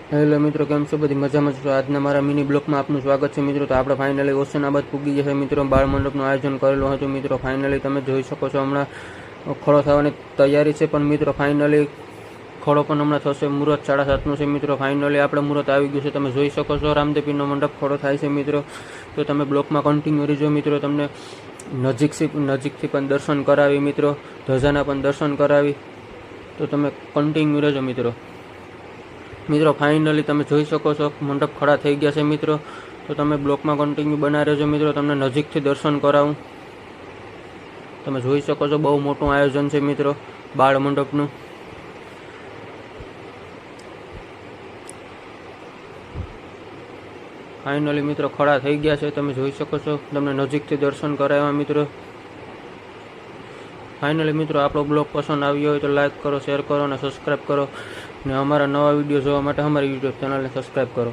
Hello મિત્રો, કેમ છો? બધી મજામાં છો? આજના મારા મિની બ્લોકમાં આપનું સ્વાગત છે મિત્રો. તો આપણે ફાઇનલી હોશનાબાદ પૂગી ગયા છે મિત્રો. બાળ મંડપનું આયોજન કરેલું હતું મિત્રો. ફાઇનલી તમે જોઈ શકો છો હમણાં ખોળો થવાની તૈયારી છે, પણ મિત્રો ફાઇનલી ખોળો પણ હમણાં થશે. મુહૂર્ત 7:30નું છે મિત્રો. ફાઇનલી આપણે મુહૂર્ત આવી ગયું છે, તમે જોઈ શકો છો. રામદેવપીરનો મંડપ ખોળો થાય છે મિત્રો. તો તમે બ્લોકમાં કન્ટિન્યુ રહેજો મિત્રો. તમને નજીકથી પણ દર્શન કરાવી મિત્રો, ધજાના પણ દર્શન કરાવી. તો તમે કન્ટિન્યુ રહેજો મિત્રો. મિત્રો ફાઇનલી તમે જોઈ શકો છો મંડપ ખડા થઈ ગયા છે મિત્રો. તો તમે બ્લોકમાં કન્ટિન્યુ બના રહેજો મિત્રો. તમને નજીકથી દર્શન કરાવું. તમે જોઈ શકો છો બહુ મોટું આયોજન છે મિત્રો બાળ મંડપનું. ફાઇનલી મિત્રો ખડા થઈ ગયા છે, તમે જોઈ શકો છો. તમને નજીકથી દર્શન કરાવ્યા મિત્રો. ફાઇનલી મિત્રો આપણો બ્લોગ પસંદ આવ્યો હોય તો લાઇક કરો, શેર કરો અને સબસ્ક્રાઈબ કરો. ને અમારા નવા વિડીયો જોવા માટે અમારી યુટ્યુબ ચેનલને સબસ્ક્રાઈબ કરો.